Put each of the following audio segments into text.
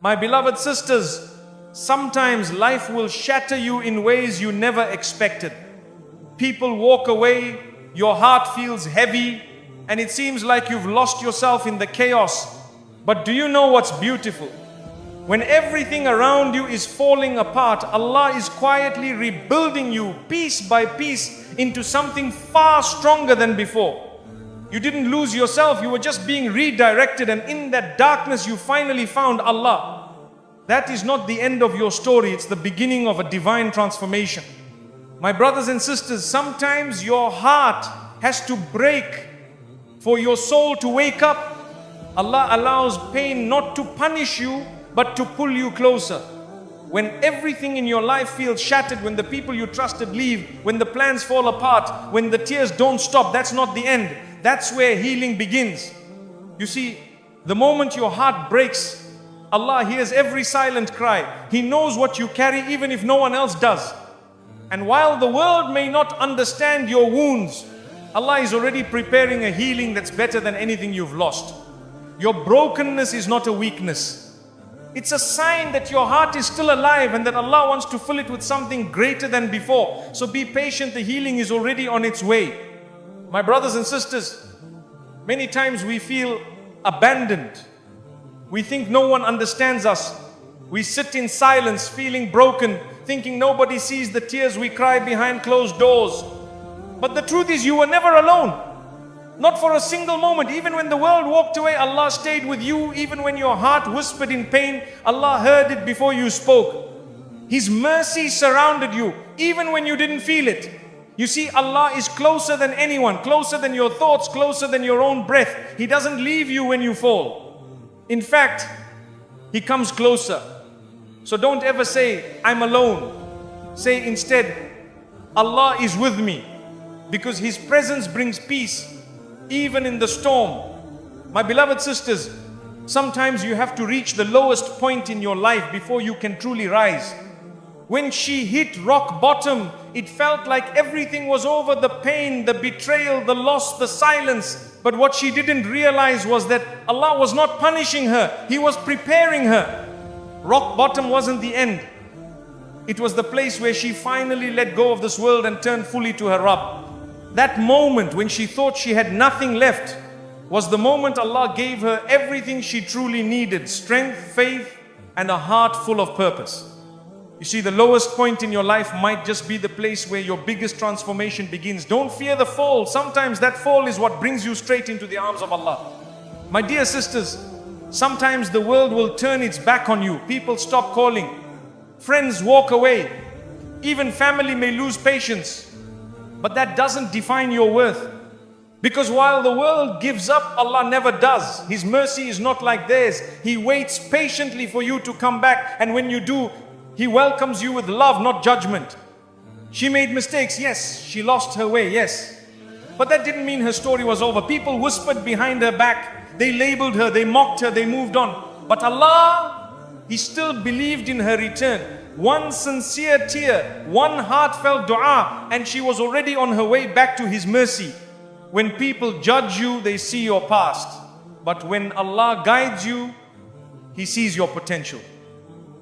My beloved sisters, sometimes life will shatter you in ways you never expected. People walk away, your heart feels heavy, and it seems like you've lost yourself in the chaos. But do you know what's beautiful? When everything around you is falling apart, Allah is quietly rebuilding you piece by piece into something far stronger than before. You didn't lose yourself, you were just being redirected, and in that darkness you finally found Allah. That is not the end of your story, it's the beginning of a divine transformation. My brothers and sisters, sometimes your heart has to break for your soul to wake up. Allah allows pain not to punish you, but to pull you closer. When everything in your life feels shattered, when the people you trusted leave, when the plans fall apart, when the tears don't stop, that's not the end. That's where healing begins. You see, the moment your heart breaks, Allah hears every silent cry. He knows what you carry even if no one else does. And while the world may not understand your wounds, Allah is already preparing a healing that's better than anything you've lost. Your brokenness is not a weakness. It's a sign that your heart is still alive and that Allah wants to fill it with something greater than before. So be patient, the healing is already on its way. My brothers and sisters, many times we feel abandoned. We think no one understands us. We sit in silence, feeling broken, thinking nobody sees the tears we cry behind closed doors. But the truth is, you were never alone. Not for a single moment. Even when the world walked away, Allah stayed with you. Even when your heart whispered in pain, Allah heard it before you spoke. His mercy surrounded you, even when you didn't feel it. You see, Allah is closer than anyone, closer than your thoughts, closer than your own breath. He doesn't leave you when you fall. In fact, He comes closer. So don't ever say, I'm alone. Say instead, Allah is with me, because His presence brings peace, even in the storm. My beloved sisters, sometimes you have to reach the lowest point in your life before you can truly rise. When she hit rock bottom, it felt like everything was over, the pain, the betrayal, the loss, the silence. But what she didn't realize was that Allah was not punishing her. He was preparing her. Rock bottom wasn't the end. It was the place where she finally let go of this world and turned fully to her Rabb. That moment when she thought she had nothing left was the moment Allah gave her everything she truly needed: strength, faith, and a heart full of purpose. You see, the lowest point in your life might just be the place where your biggest transformation begins. Don't fear the fall. Sometimes that fall is what brings you straight into the arms of Allah. My dear sisters, sometimes the world will turn its back on you. People stop calling. Friends walk away. Even family may lose patience. But that doesn't define your worth. Because while the world gives up, Allah never does. His mercy is not like theirs. He waits patiently for you to come back. And when you do, He welcomes you with love, not judgment. She made mistakes, yes. She lost her way, yes. But that didn't mean her story was over. People whispered behind her back. They labeled her, they mocked her, they moved on. But Allah, He still believed in her return. One sincere tear, one heartfelt dua, and she was already on her way back to His mercy. When people judge you, they see your past. But when Allah guides you, He sees your potential.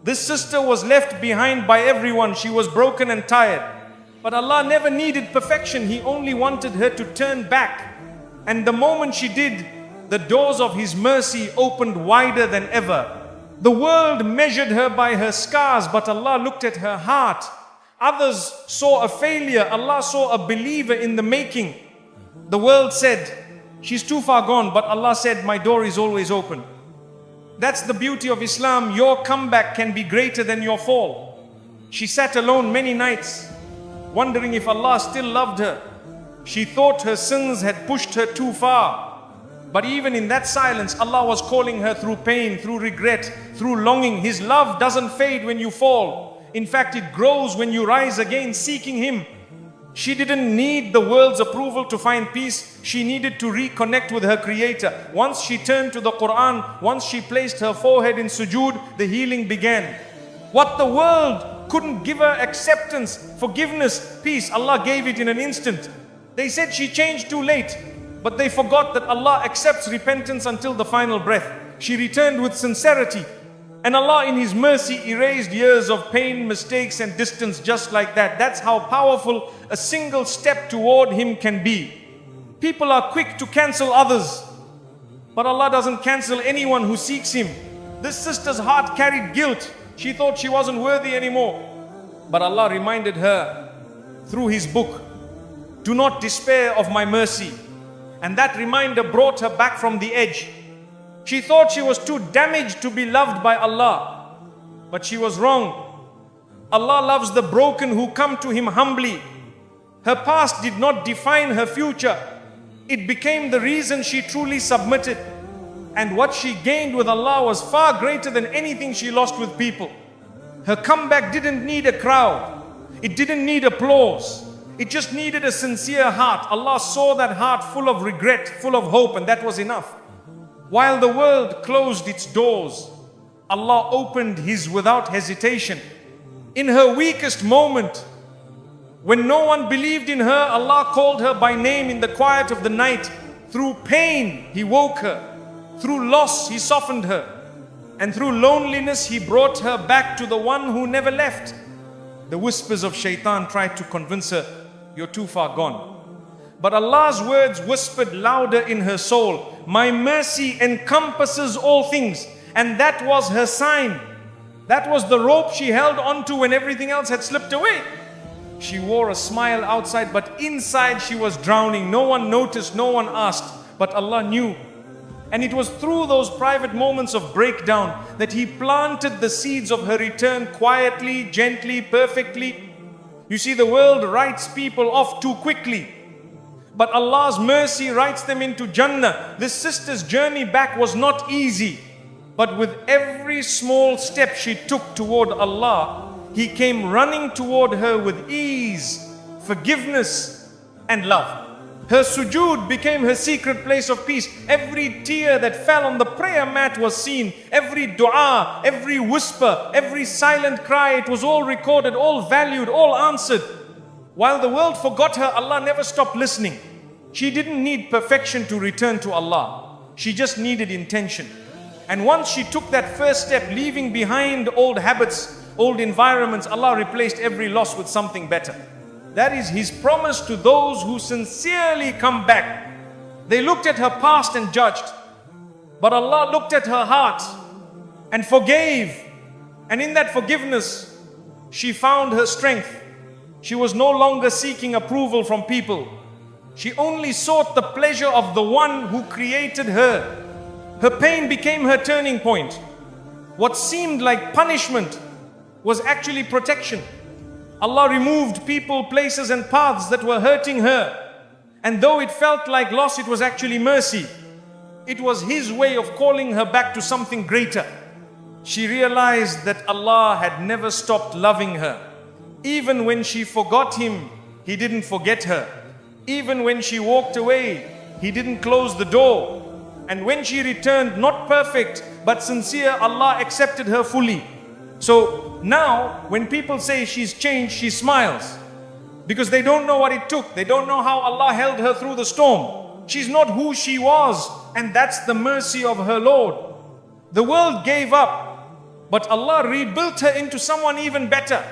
This sister was left behind by everyone. She was broken and tired. But Allah never needed perfection. He only wanted her to turn back. And the moment she did, the doors of His mercy opened wider than ever. The world measured her by her scars, but Allah looked at her heart. Others saw a failure. Allah saw a believer in the making. The world said, she's too far gone, but Allah said, my door is always open. That's the beauty of Islam. Your comeback can be greater than your fall. She sat alone many nights, wondering if Allah still loved her. She thought her sins had pushed her too far. But even in that silence, Allah was calling her through pain, through regret, through longing. His love doesn't fade when you fall. In fact, it grows when you rise again, seeking Him. She didn't need the world's approval to find peace. She needed to reconnect with her Creator. Once she turned to the Quran, once she placed her forehead in sujood, the healing began. What the world couldn't give her: acceptance, forgiveness, peace, Allah gave it in an instant. They said she changed too late, but they forgot that Allah accepts repentance until the final breath. She returned with sincerity. And Allah in His mercy erased years of pain, mistakes and distance just like that. That's how powerful a single step toward Him can be. People are quick to cancel others, but Allah doesn't cancel anyone who seeks Him. This sister's heart carried guilt. She thought she wasn't worthy anymore. But Allah reminded her through His book, do not despair of my mercy. And that reminder brought her back from the edge. She thought she was too damaged to be loved by Allah, but she was wrong. Allah loves the broken who come to Him humbly. Her past did not define her future. It became the reason she truly submitted. And what she gained with Allah was far greater than anything she lost with people. Her comeback didn't need a crowd. It didn't need applause. It just needed a sincere heart. Allah saw that heart full of regret, full of hope, and that was enough. While the world closed its doors, Allah opened His without hesitation. In her weakest moment, when no one believed in her, Allah called her by name in the quiet of the night. Through pain, He woke her. Through loss, He softened her. And through loneliness, He brought her back to the one who never left. The whispers of shaitan tried to convince her, you're too far gone. But Allah's words whispered louder in her soul, my mercy encompasses all things. And that was her sign. That was the rope she held onto when everything else had slipped away. She wore a smile outside, but inside she was drowning. No one noticed, no one asked, but Allah knew. And it was through those private moments of breakdown that He planted the seeds of her return quietly, gently, perfectly. You see, the world writes people off too quickly, but Allah's mercy writes them into Jannah. This sister's journey back was not easy, but with every small step she took toward Allah, He came running toward her with ease, forgiveness and love. Her sujood became her secret place of peace. Every tear that fell on the prayer mat was seen. Every dua, every whisper, every silent cry, it was all recorded, all valued, all answered. While the world forgot her, Allah never stopped listening. She didn't need perfection to return to Allah. She just needed intention. And once she took that first step, leaving behind old habits, old environments, Allah replaced every loss with something better. That is His promise to those who sincerely come back. They looked at her past and judged, but Allah looked at her heart and forgave. And in that forgiveness, she found her strength. She was no longer seeking approval from people. She only sought the pleasure of the one who created her. Her pain became her turning point. What seemed like punishment was actually protection. Allah removed people, places and paths that were hurting her. And though it felt like loss, it was actually mercy. It was His way of calling her back to something greater. She realized that Allah had never stopped loving her. Even when she forgot Him, He didn't forget her. Even when she walked away, He didn't close the door. And when she returned, not perfect, but sincere, Allah accepted her fully. So now, when people say she's changed, she smiles. Because they don't know what it took. They don't know how Allah held her through the storm. She's not who she was. And that's the mercy of her Lord. The world gave up, but Allah rebuilt her into someone even better.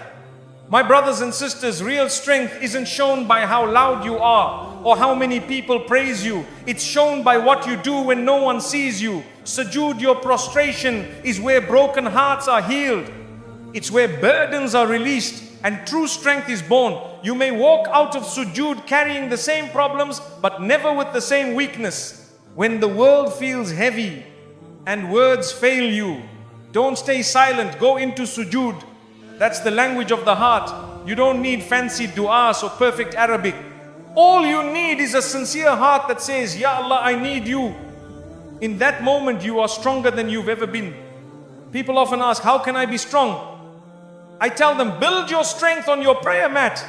My brothers and sisters, real strength isn't shown by how loud you are or how many people praise you. It's shown by what you do when no one sees you. Sujood, your prostration, is where broken hearts are healed. It's where burdens are released and true strength is born. You may walk out of sujood carrying the same problems, but never with the same weakness. When the world feels heavy and words fail you, don't stay silent. Go into sujood. That's the language of the heart. You don't need fancy du'as or perfect Arabic. All you need is a sincere heart that says, Ya Allah, I need you. In that moment, you are stronger than you've ever been. People often ask, how can I be strong? I tell them, build your strength on your prayer mat.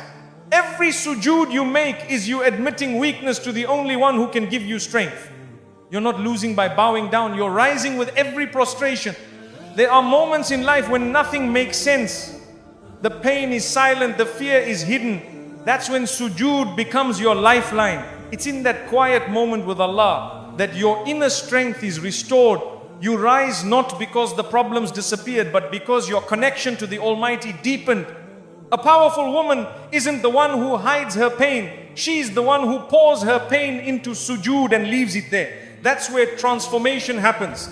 Every sujood you make is you admitting weakness to the only one who can give you strength. You're not losing by bowing down. You're rising with every prostration. There are moments in life when nothing makes sense. The pain is silent, the fear is hidden. That's when sujood becomes your lifeline. It's in that quiet moment with Allah that your inner strength is restored You rise not because the problems disappeared, but because your connection to the Almighty deepened. A powerful woman isn't the one who hides her pain. She's the one who pours her pain into sujood and leaves it there. That's where transformation happens.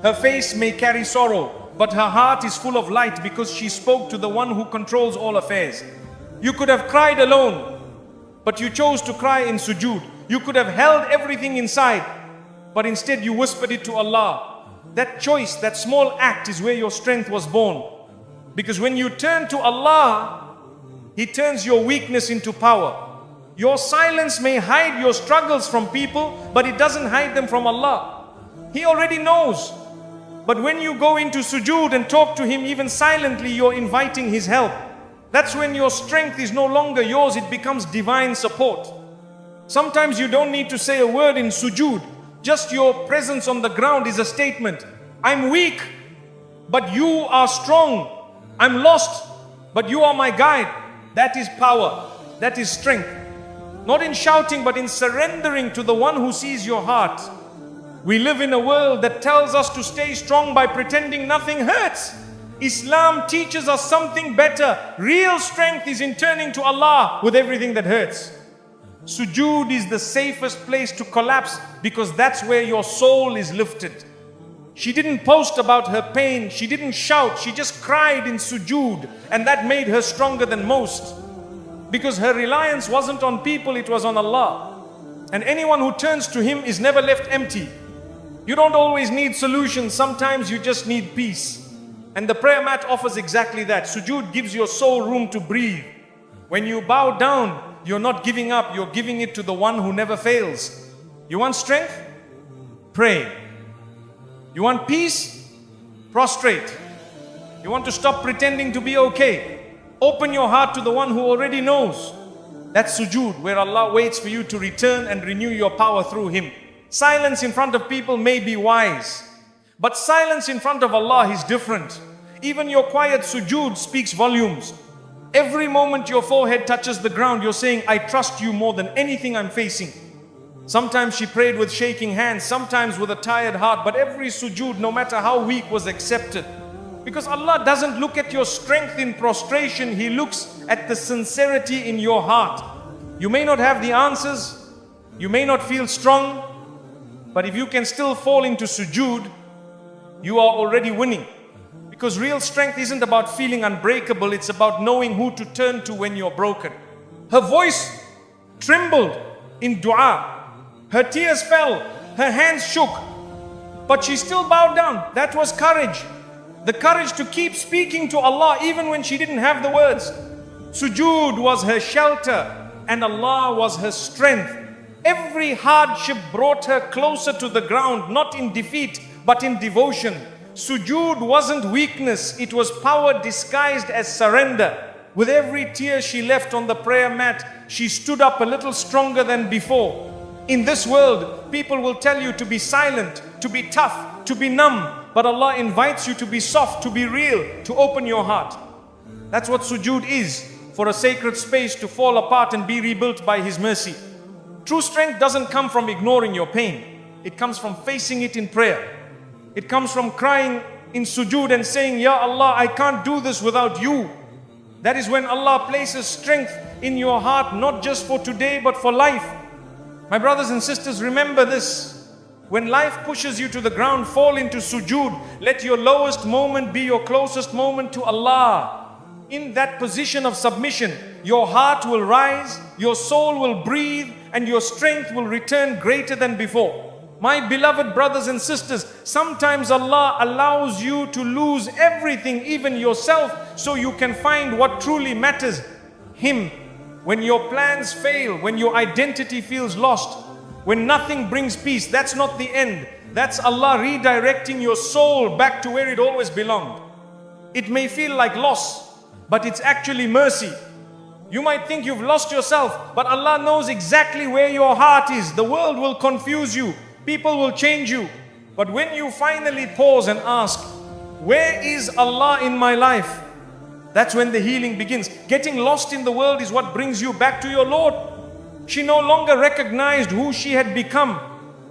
Her face may carry sorrow, but her heart is full of light because she spoke to the one who controls all affairs. You could have cried alone, but you chose to cry in sujood. You could have held everything inside, but instead you whispered it to Allah. That choice, that small act is where your strength was born. Because when you turn to Allah, He turns your weakness into power. Your silence may hide your struggles from people, but it doesn't hide them from Allah. He already knows. But when you go into sujood and talk to Him even silently, you're inviting His help. That's when your strength is no longer yours, it becomes divine support. Sometimes you don't need to say a word in sujood. Just your presence on the ground is a statement. I'm weak, but you are strong. I'm lost, but you are my guide. That is power. That is strength. Not in shouting, but in surrendering to the one who sees your heart. We live in a world that tells us to stay strong by pretending nothing hurts. Islam teaches us something better. Real strength is in turning to Allah with everything that hurts. Sujood is the safest place to collapse because that's where your soul is lifted. She didn't post about her pain. She didn't shout. She just cried in sujood, and that made her stronger than most. Because her reliance wasn't on people, it was on Allah. And anyone who turns to Him is never left empty. You don't always need solutions. Sometimes you just need peace. And the prayer mat offers exactly that. Sujood gives your soul room to breathe. When you bow down, you're not giving up. You're giving it to the one who never fails. You want strength? Pray. You want peace? Prostrate. You want to stop pretending to be okay? Open your heart to the one who already knows. That's sujood, where Allah waits for you to return and renew your power through Him. Silence in front of people may be wise, but silence in front of Allah is different. Even your quiet sujood speaks volumes. Every moment your forehead touches the ground, you're saying, I trust you more than anything I'm facing. Sometimes she prayed with shaking hands, sometimes with a tired heart, but every sujood, no matter how weak, was accepted. Because Allah doesn't look at your strength in prostration, He looks at the sincerity in your heart. You may not have the answers, you may not feel strong, but if you can still fall into sujood, you are already winning. Because real strength isn't about feeling unbreakable, it's about knowing who to turn to when you're broken. Her voice trembled in dua. Her tears fell, her hands shook, but she still bowed down. That was courage. The courage to keep speaking to Allah even when she didn't have the words. Sujood was her shelter and Allah was her strength. Every hardship brought her closer to the ground, not in defeat, but in devotion. Sujood wasn't weakness, it was power disguised as surrender. With every tear she left on the prayer mat, she stood up a little stronger than before. In this world, people will tell you to be silent, to be tough, to be numb. But Allah invites you to be soft, to be real, to open your heart. That's what sujood is, for a sacred space to fall apart and be rebuilt by His mercy. True strength doesn't come from ignoring your pain. It comes from facing it in prayer. It comes from crying in sujood and saying, Ya Allah, I can't do this without you. That is when Allah places strength in your heart, not just for today, but for life. My brothers and sisters, remember this. When life pushes you to the ground, fall into sujood. Let your lowest moment be your closest moment to Allah. In that position of submission, your heart will rise, your soul will breathe, and your strength will return greater than before. My beloved brothers and sisters, sometimes Allah allows you to lose everything, even yourself, so you can find what truly matters, Him. When your plans fail, when your identity feels lost, when nothing brings peace, that's not the end. That's Allah redirecting your soul back to where it always belonged. It may feel like loss, but it's actually mercy. You might think you've lost yourself, but Allah knows exactly where your heart is. The world will confuse you. People will change you. But when you finally pause and ask, where is Allah in my life? That's when the healing begins. Getting lost in the world is what brings you back to your Lord. She no longer recognized who she had become.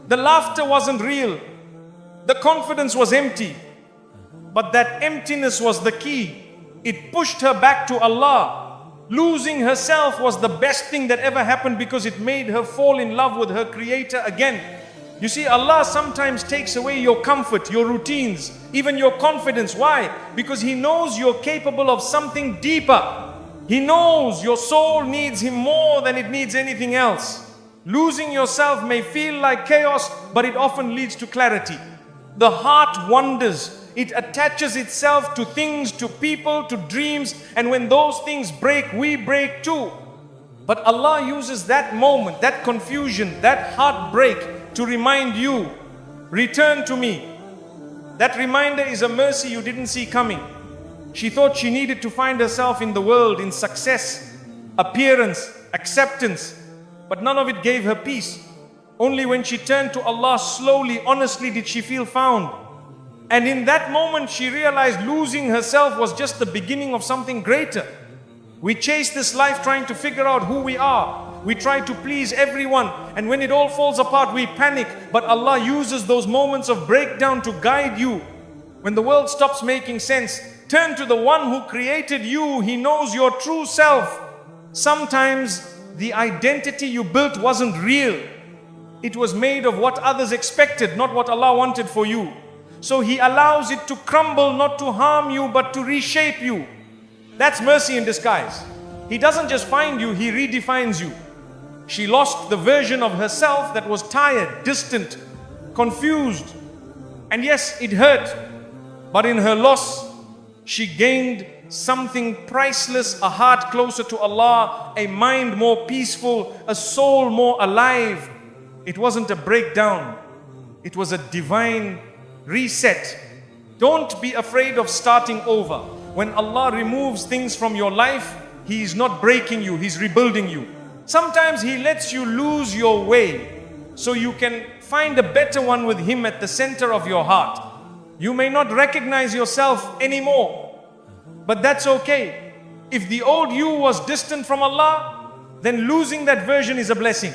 The laughter wasn't real. The confidence was empty, but that emptiness was the key. It pushed her back to Allah. Losing herself was the best thing that ever happened because it made her fall in love with her Creator again. You see, Allah sometimes takes away your comfort, your routines, even your confidence. Why? Because He knows you're capable of something deeper. He knows your soul needs Him more than it needs anything else. Losing yourself may feel like chaos, but it often leads to clarity. The heart wanders. It attaches itself to things, to people, to dreams, and when those things break, we break too. But Allah uses that moment, that confusion, that heartbreak to remind you, return to me. That reminder is a mercy you didn't see coming. She thought she needed to find herself in the world, in success, appearance, acceptance, but none of it gave her peace. Only when she turned to Allah slowly, honestly, did she feel found. And in that moment, she realized losing herself was just the beginning of something greater. We chase this life trying to figure out who we are. We try to please everyone, and when it all falls apart, we panic. But Allah uses those moments of breakdown to guide you. When the world stops making sense, turn to the one who created you. He knows your true self. Sometimes the identity you built wasn't real. It was made of what others expected, not what Allah wanted for you. So He allows it to crumble, not to harm you, but to reshape you. That's mercy in disguise. He doesn't just find you, He redefines you. She lost the version of herself that was tired, distant, confused. And yes, it hurt. But in her loss, she gained something priceless, a heart closer to Allah, a mind more peaceful, a soul more alive. It wasn't a breakdown. It was a divine reset. Don't be afraid of starting over. When Allah removes things from your life, He is not breaking you, He's rebuilding you. Sometimes He lets you lose your way so you can find a better one with Him at the center of your heart. You may not recognize yourself anymore, but that's okay. If the old you was distant from Allah, then losing that version is a blessing.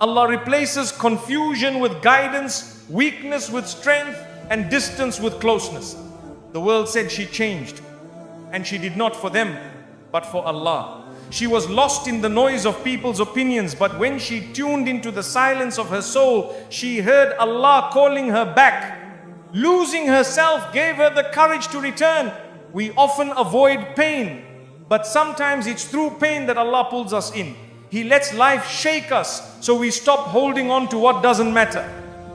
Allah replaces confusion with guidance, weakness with strength, and distance with closeness. The world said she changed, and she did not for them, but for Allah. She was lost in the noise of people's opinions, but when she tuned into the silence of her soul, she heard Allah calling her back. Losing herself gave her the courage to return. We often avoid pain, but sometimes it's through pain that Allah pulls us in. He lets life shake us so we stop holding on to what doesn't matter.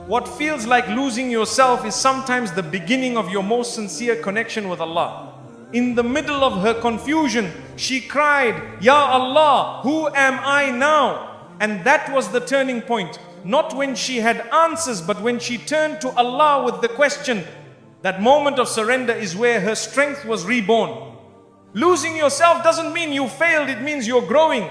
What feels like losing yourself is sometimes the beginning of your most sincere connection with Allah. In the middle of her confusion, she cried, Ya Allah, who am I now? And that was the turning point. Not when she had answers, but when she turned to Allah with the question. That moment of surrender is where her strength was reborn. Losing yourself doesn't mean you failed, it means you're growing.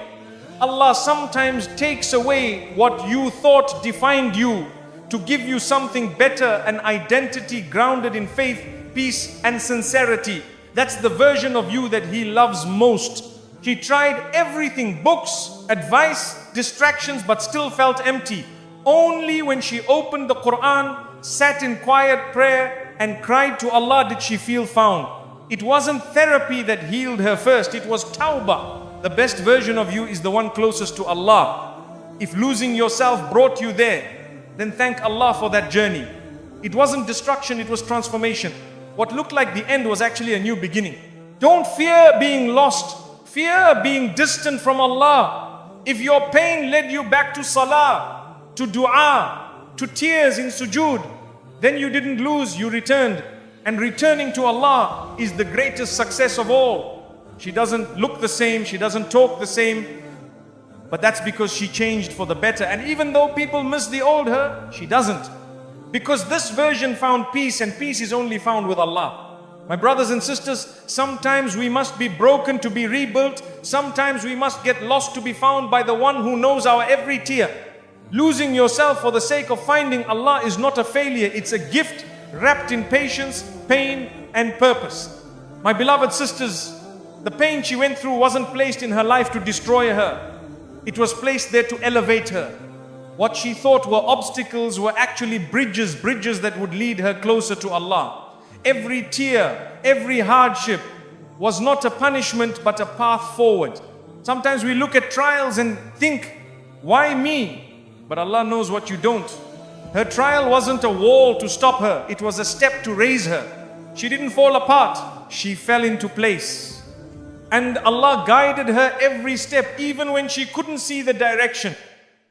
Allah sometimes takes away what you thought defined you to give you something better, an identity grounded in faith, peace, and sincerity. That's the version of you that He loves most. She tried everything, books, advice, distractions, but still felt empty. Only when she opened the Quran, sat in quiet prayer, and cried to Allah did she feel found. It wasn't therapy that healed her first, it was tawbah. The best version of you is the one closest to Allah. If losing yourself brought you there, then thank Allah for that journey. It wasn't destruction, it was transformation. What looked like the end was actually a new beginning. Don't fear being lost. Fear being distant from Allah. If your pain led you back to salah, to dua, to tears in sujood, then you didn't lose, you returned. And returning to Allah is the greatest success of all. She doesn't look the same, she doesn't talk the same, but that's because she changed for the better. And even though people miss the old her, she doesn't. Because this version found peace, and peace is only found with Allah. My brothers and sisters, sometimes we must be broken to be rebuilt. Sometimes we must get lost to be found by the one who knows our every tear. Losing yourself for the sake of finding Allah is not a failure, it's a gift wrapped in patience, pain, and purpose. My beloved sisters, the pain she went through wasn't placed in her life to destroy her. It was placed there to elevate her. What she thought were obstacles were actually bridges that would lead her closer to Allah. Every tear, every hardship was not a punishment but a path forward. Sometimes we look at trials and think, why me? But Allah knows what you don't. Her trial wasn't a wall to stop her, it was a step to raise her. She didn't fall apart, she fell into place. And Allah guided her every step, even when she couldn't see the direction.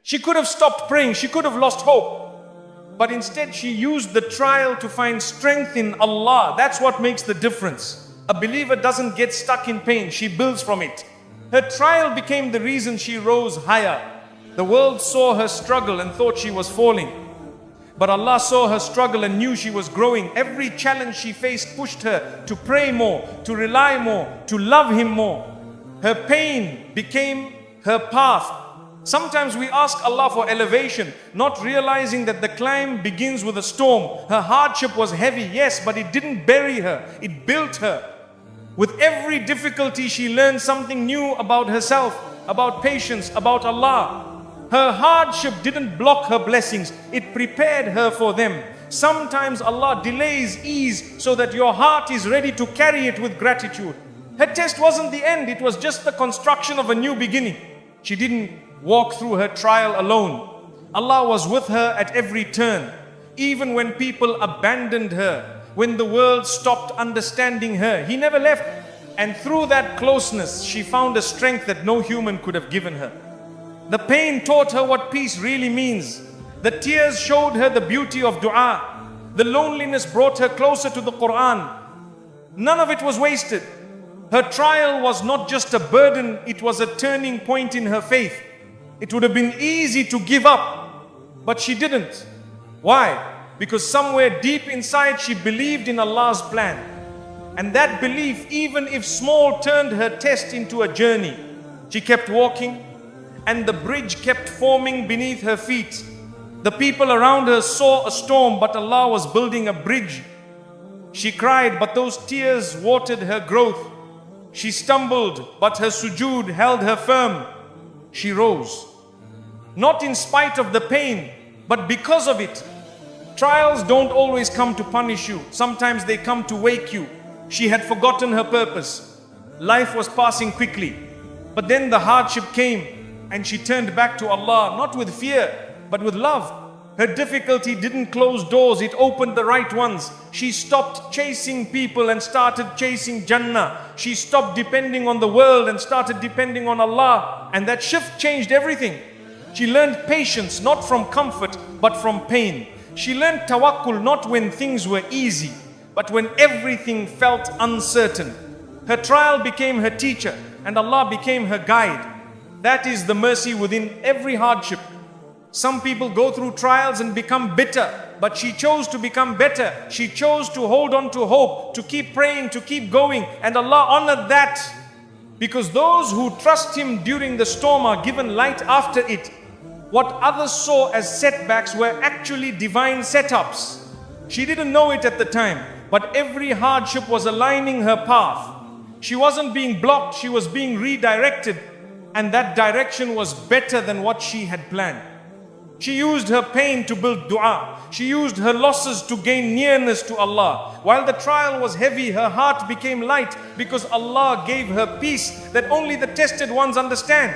She could have stopped praying, she could have lost hope. But instead she used the trial to find strength in Allah. That's what makes the difference. A believer doesn't get stuck in pain, she builds from it. Her trial became the reason she rose higher. The world saw her struggle and thought she was falling. But Allah saw her struggle and knew she was growing. Every challenge she faced pushed her to pray more, to rely more, to love Him more. Her pain became her path. Sometimes we ask Allah for elevation, not realizing that the climb begins with a storm. Her hardship was heavy, yes, but it didn't bury her, it built her. With every difficulty, she learned something new about herself, about patience, about Allah. Her hardship didn't block her blessings, it prepared her for them. Sometimes Allah delays ease so that your heart is ready to carry it with gratitude. Her test wasn't the end, it was just the construction of a new beginning. She didn't walk through her trial alone. Allah was with her at every turn. Even when people abandoned her, when the world stopped understanding her, He never left. And through that closeness, she found a strength that no human could have given her. The pain taught her what peace really means. The tears showed her the beauty of dua. The loneliness brought her closer to the Quran. None of it was wasted. Her trial was not just a burden, it was a turning point in her faith. It would have been easy to give up, but she didn't. Why? Because somewhere deep inside she believed in Allah's plan. And that belief, even if small, turned her test into a journey. She kept walking, and the bridge kept forming beneath her feet. The people around her saw a storm, but Allah was building a bridge. She cried, but those tears watered her growth. She stumbled, but her sujood held her firm. She rose. Not in spite of the pain, but because of it. Trials don't always come to punish you. Sometimes they come to wake you. She had forgotten her purpose. Life was passing quickly. But then the hardship came, and she turned back to Allah, not with fear, but with love. Her difficulty didn't close doors, it opened the right ones. She stopped chasing people and started chasing Jannah. She stopped depending on the world and started depending on Allah. And that shift changed everything. She learned patience, not from comfort, but from pain. She learned tawakkul, not when things were easy, but when everything felt uncertain. Her trial became her teacher, and Allah became her guide. That is the mercy within every hardship. Some people go through trials and become bitter, but she chose to become better. She chose to hold on to hope, to keep praying, to keep going, and Allah honored that. Because those who trust Him during the storm are given light after it. What others saw as setbacks were actually divine setups. She didn't know it at the time, but every hardship was aligning her path. She wasn't being blocked, she was being redirected. And that direction was better than what she had planned. She used her pain to build dua. She used her losses to gain nearness to Allah. While the trial was heavy, her heart became light because Allah gave her peace that only the tested ones understand.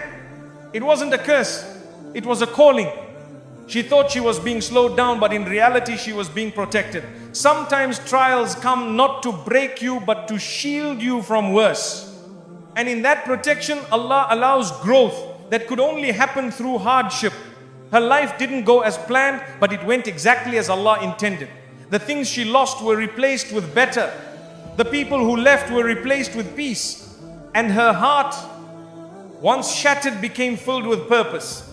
It wasn't a curse, it was a calling. She thought she was being slowed down, but in reality she was being protected. Sometimes trials come not to break you, but to shield you from worse. And in that protection, Allah allows growth that could only happen through hardship. Her life didn't go as planned, but it went exactly as Allah intended. The things she lost were replaced with better. The people who left were replaced with peace. And her heart, once shattered, became filled with purpose.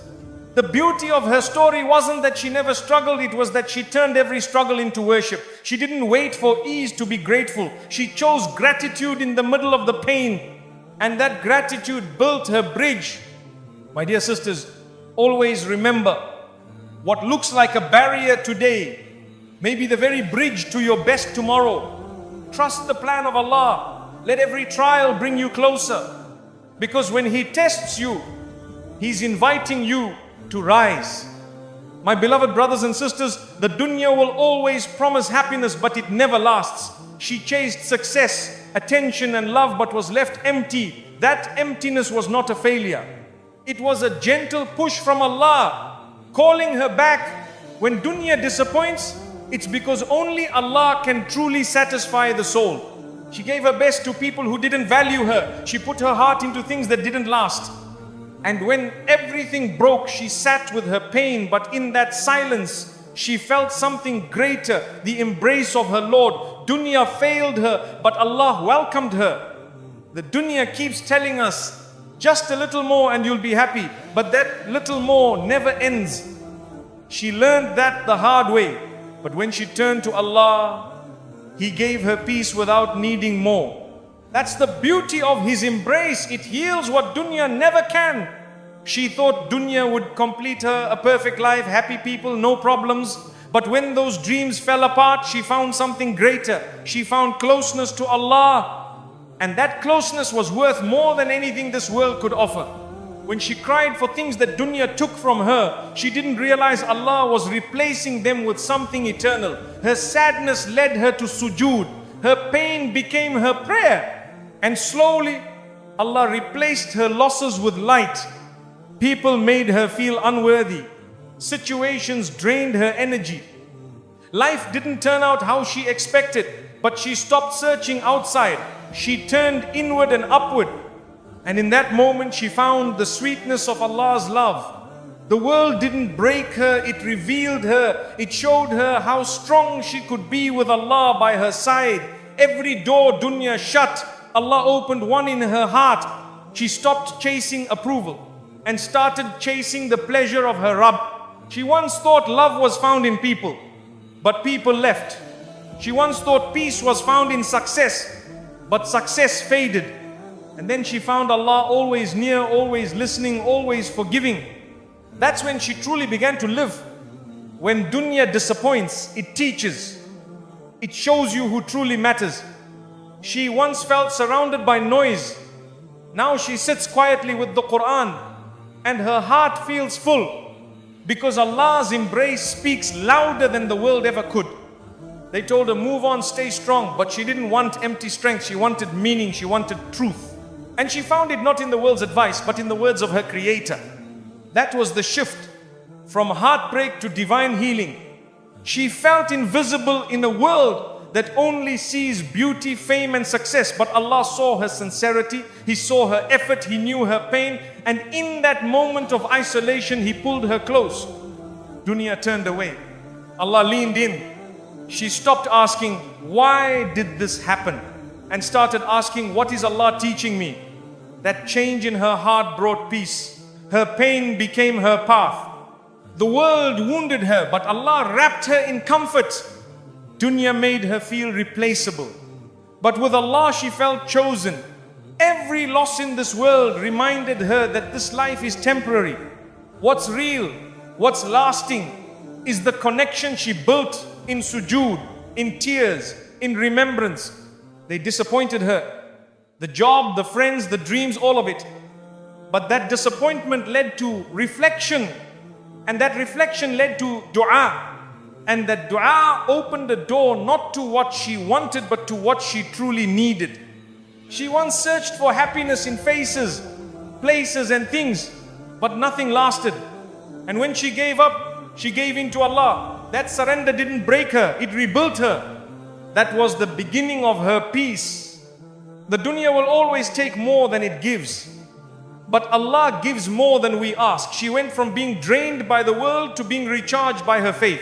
The beauty of her story wasn't that she never struggled, it was that she turned every struggle into worship. She didn't wait for ease to be grateful. She chose gratitude in the middle of the pain. And that gratitude built her bridge. My dear sisters, always remember, what looks like a barrier today may be the very bridge to your best tomorrow. Trust the plan of Allah. Let every trial bring you closer. Because when He tests you, He's inviting you to rise. My beloved brothers and sisters, the dunya will always promise happiness, but it never lasts. She chased success, attention and love, but was left empty. That emptiness was not a failure. It was a gentle push from Allah, calling her back. When dunya disappoints, it's because only Allah can truly satisfy the soul. She gave her best to people who didn't value her. She put her heart into things that didn't last. And when everything broke, she sat with her pain, but in that silence, she felt something greater, the embrace of her Lord. Dunya failed her, but Allah welcomed her. The dunya keeps telling us, just a little more and you'll be happy. But that little more never ends. She learned that the hard way. But when she turned to Allah, He gave her peace without needing more. That's the beauty of His embrace. It heals what dunya never can. She thought dunya would complete her a perfect life, happy people, no problems. But when those dreams fell apart, she found something greater. She found closeness to Allah. And that closeness was worth more than anything this world could offer. When she cried for things that dunya took from her, she didn't realize Allah was replacing them with something eternal. Her sadness led her to sujood. Her pain became her prayer. And slowly, Allah replaced her losses with light. People made her feel unworthy. Situations drained her energy. Life didn't turn out how she expected, but she stopped searching outside. She turned inward and upward. And in that moment, she found the sweetness of Allah's love. The world didn't break her, it revealed her. It showed her how strong she could be with Allah by her side. Every door dunya shut, Allah opened one in her heart. She stopped chasing approval and started chasing the pleasure of her Rabb. She once thought love was found in people, but people left. She once thought peace was found in success, but success faded. And then she found Allah always near, always listening, always forgiving. That's when she truly began to live. When dunya disappoints, it teaches. It shows you who truly matters. She once felt surrounded by noise. Now she sits quietly with the Quran and her heart feels full because Allah's embrace speaks louder than the world ever could. They told her, move on, stay strong. But she didn't want empty strength. She wanted meaning. She wanted truth. And she found it not in the world's advice, but in the words of her Creator. That was the shift from heartbreak to divine healing. She felt invisible in a world that only sees beauty, fame and success. But Allah saw her sincerity. He saw her effort. He knew her pain. And in that moment of isolation, He pulled her close. Dunya turned away. Allah leaned in. She stopped asking, why did this happen? And started asking, what is Allah teaching me? That change in her heart brought peace. Her pain became her path. The world wounded her, but Allah wrapped her in comfort. Dunya made her feel replaceable. But with Allah she felt chosen. Every loss in this world reminded her that this life is temporary. What's real, what's lasting is the connection she built in sujood, in tears, in remembrance. They disappointed her. The job, the friends, the dreams, all of it. But that disappointment led to reflection. And that reflection led to dua. And that dua opened the door not to what she wanted, but to what she truly needed. She once searched for happiness in faces, places and things, but nothing lasted. And when she gave up, she gave in to Allah. That surrender didn't break her, it rebuilt her. That was the beginning of her peace. The dunya will always take more than it gives. But Allah gives more than we ask. She went from being drained by the world to being recharged by her faith.